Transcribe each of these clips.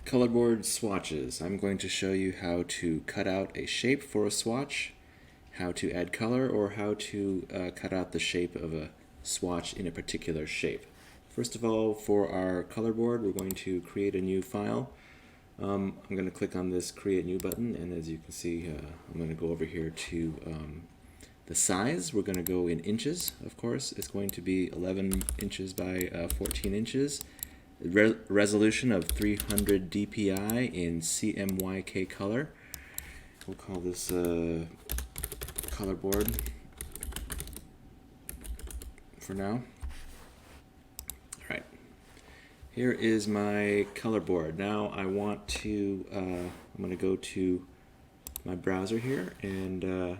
Colorboard swatches. I'm going to show you how to cut out a shape for a swatch, how to add color, or how to cut out the shape of a swatch in a particular shape. First of all, for our colorboard, we're going to create a new file. I'm going to click on this Create New button, and as you can see, I'm going to go over here to the size. We're going to go in inches, of course. It's going to be 11 inches by 14 inches. Resolution of 300 dpi in CMYK color. We'll call this colorboard for now. Alright, here is my colorboard. Now I want to, I'm going to go to my browser here and I'm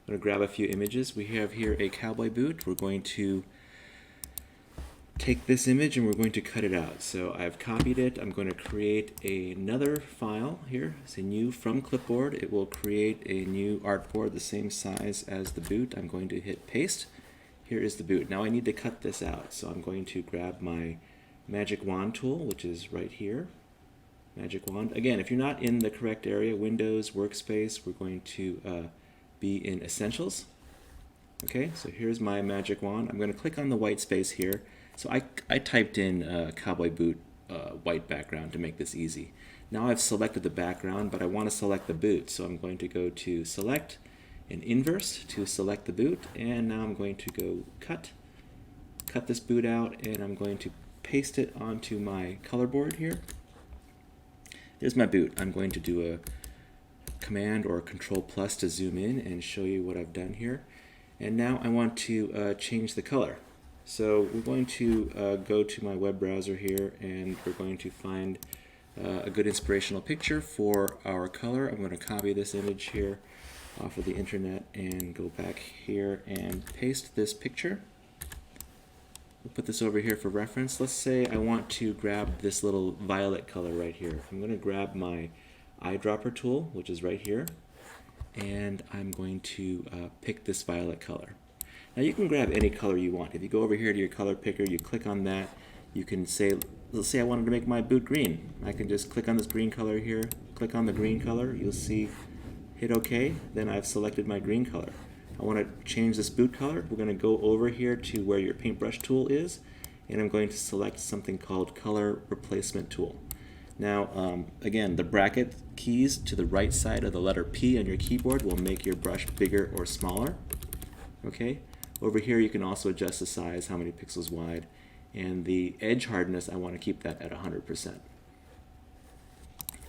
going to grab a few images. We have here a cowboy boot. We're going to take this image and we're going to cut it out. So I've copied it. I'm going to create another file here. Say new from clipboard. It will create a new artboard the same size as the boot. I'm going to hit paste. Here is the boot. Now I need to cut this out. So I'm going to grab my magic wand tool, which is right here. Magic wand. Again, if you're not in the correct area, Windows, Workspace, we're going to be in Essentials. Okay, so here's my magic wand. I'm going to click on the white space here. So I typed in cowboy boot white background to make this easy. Now I've selected the background, but I want to select the boot. So I'm going to go to Select and Inverse to select the boot. And now I'm going to go cut this boot out, and I'm going to paste it onto my colorboard here. There's my boot. I'm going to do a Command or Control plus to zoom in and show you what I've done here. And now I want to change the color. So we're going to go to my web browser here, and we're going to find a good inspirational picture for our color. I'm going to copy this image here off of the internet and go back here and paste this picture. We'll put this over here for reference. Let's say I want to grab this little violet color right here. I'm going to grab my eyedropper tool, which is right here, and I'm going to pick this violet color. Now you can grab any color you want. If you go over here to your color picker, you click on that, you can say, let's say I wanted to make my boot green. I can just click on this green color here, click on the green color, you'll see, hit OK, then I've selected my green color. I want to change this boot color. We're going to go over here to where your paintbrush tool is, and I'm going to select something called Color Replacement Tool. Now, again, the bracket keys to the right side of the letter P on your keyboard will make your brush bigger or smaller. Okay. Over here you can also adjust the size, how many pixels wide, and the edge hardness, I want to keep that at 100%.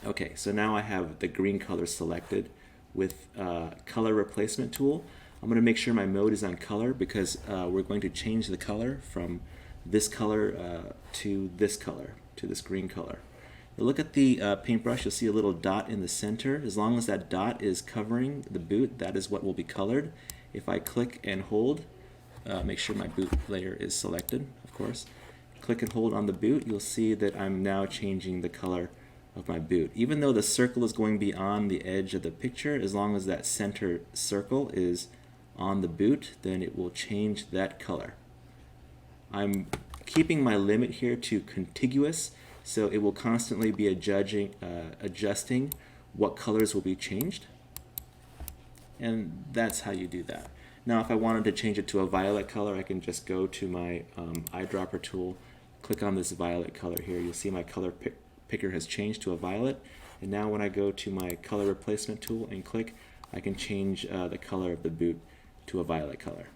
Okay, so now I have the green color selected with Color Replacement Tool. I'm going to make sure my mode is on color because we're going to change the color from this color to this color, to this green color. Now look at the paintbrush, you'll see a little dot in the center. As long as that dot is covering the boot, that is what will be colored. If I click and hold, make sure my boot layer is selected, of course. Click and hold on the boot, you'll see that I'm now changing the color of my boot. Even though the circle is going beyond the edge of the picture, as long as that center circle is on the boot, then it will change that color. I'm keeping my limit here to contiguous, so it will constantly be adjusting what colors will be changed. And that's how you do that. Now if I wanted to change it to a violet color, I can just go to my eyedropper tool, click on this violet color here. You'll see my color picker has changed to a violet. And now when I go to my color replacement tool and click, I can change the color of the boot to a violet color.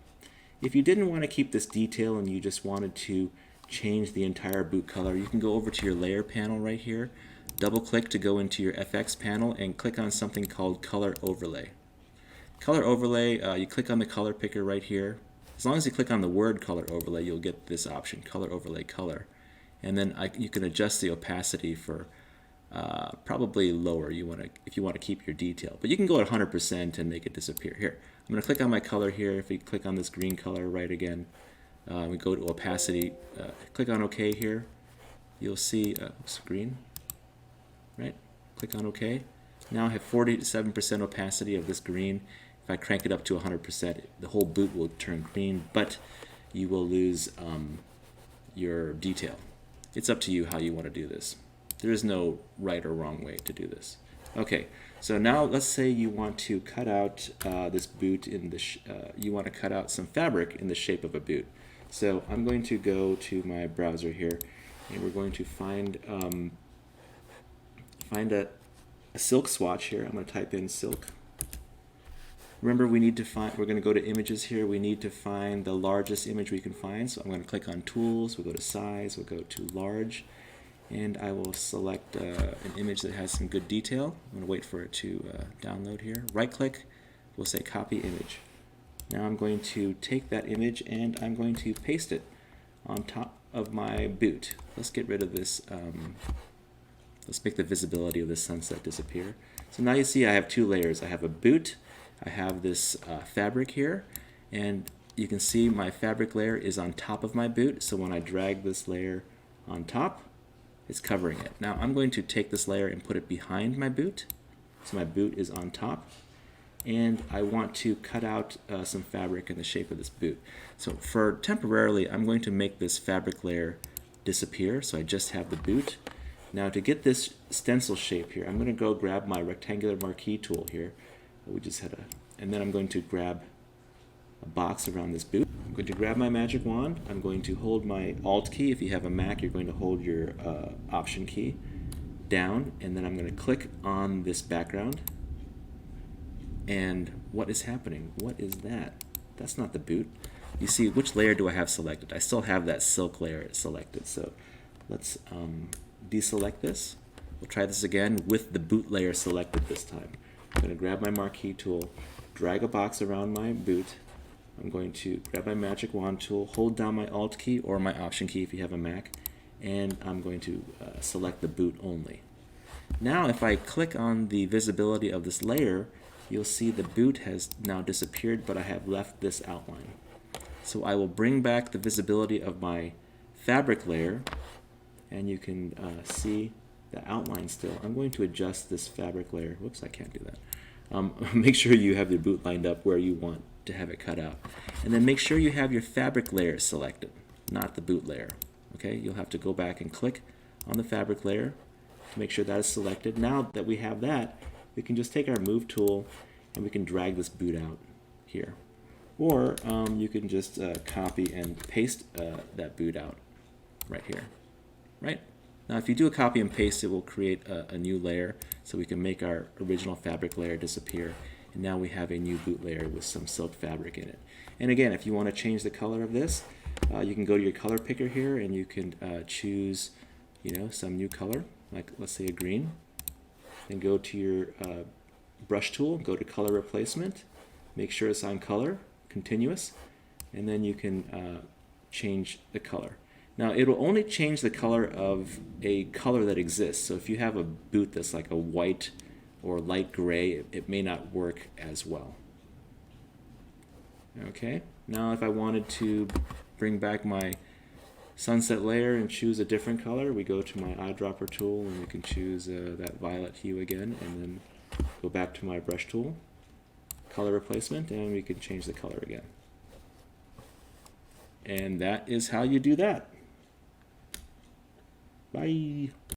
If you didn't want to keep this detail and you just wanted to change the entire boot color, you can go over to your layer panel right here, double click to go into your FX panel and click on something called Color Overlay. Color Overlay, you click on the color picker right here. As long as you click on the word Color Overlay, you'll get this option, Color Overlay Color. And then you can adjust the opacity for probably lower if you want to keep your detail. But you can go at 100% and make it disappear. Here, I'm going to click on my color here. If we click on this green color right again, we go to opacity, click on OK here. You'll see it's green, right? Click on OK. Now I have 47% opacity of this green. If I crank it up to 100%, the whole boot will turn green, but you will lose your detail. It's up to you how you want to do this. There is no right or wrong way to do this. Okay, so now let's say you want to cut out this boot in the, you want to cut out some fabric in the shape of a boot. So I'm going to go to my browser here, and we're going to find a silk swatch here. I'm going to type in silk. Remember, we need to find, we're going to go to images here. We need to find the largest image we can find. So I'm going to click on tools, we'll go to size, we'll go to large, and I will select an image that has some good detail. I'm going to wait for it to download here. Right click, we'll say copy image. Now I'm going to take that image and I'm going to paste it on top of my boot. Let's get rid of this, let's make the visibility of this sunset disappear. So now you see I have two layers. I have a boot, I have this fabric here, and you can see my fabric layer is on top of my boot, so when I drag this layer on top, it's covering it. Now I'm going to take this layer and put it behind my boot, so my boot is on top, and I want to cut out some fabric in the shape of this boot. So for temporarily, I'm going to make this fabric layer disappear, so I just have the boot. Now to get this stencil shape here, I'm going to go grab my rectangular marquee tool here. We just had and then I'm going to grab a box around this boot. I'm going to grab my magic wand. I'm going to hold my Alt key. If you have a Mac, you're going to hold your Option key down, and then I'm going to click on this background. And what is happening? What is that? That's not the boot. You see, which layer do I have selected? I still have that silk layer selected. So let's deselect this. We'll try this again with the boot layer selected this time. I'm going to grab my marquee tool, drag a box around my boot. I'm going to grab my magic wand tool, hold down my Alt key or my Option key if you have a Mac, and I'm going to select the boot only. Now if I click on the visibility of this layer, you'll see the boot has now disappeared, but I have left this outline. So I will bring back the visibility of my fabric layer, and you can see the outline still. I'm going to adjust this fabric layer. Whoops, I can't do that. Make sure you have your boot lined up where you want to have it cut out. And then make sure you have your fabric layer selected, not the boot layer. Okay, you'll have to go back and click on the fabric layer to make sure that is selected. Now that we have that, we can just take our move tool and we can drag this boot out here. Or you can just copy and paste that boot out right here, right? Now if you do a copy and paste, it will create a new layer, so we can make our original fabric layer disappear, and now we have a new boot layer with some silk fabric in it. And again, if you want to change the color of this, you can go to your color picker here and you can choose, some new color, like let's say a green, and go to your brush tool, go to color replacement, make sure it's on color, continuous, and then you can change the color. Now it will only change the color of a color that exists. So if you have a boot that's like a white or light gray, it may not work as well. Okay, now if I wanted to bring back my sunset layer and choose a different color, we go to my eyedropper tool and we can choose that violet hue again, and then go back to my brush tool, color replacement, and we can change the color again. And that is how you do that. Bye.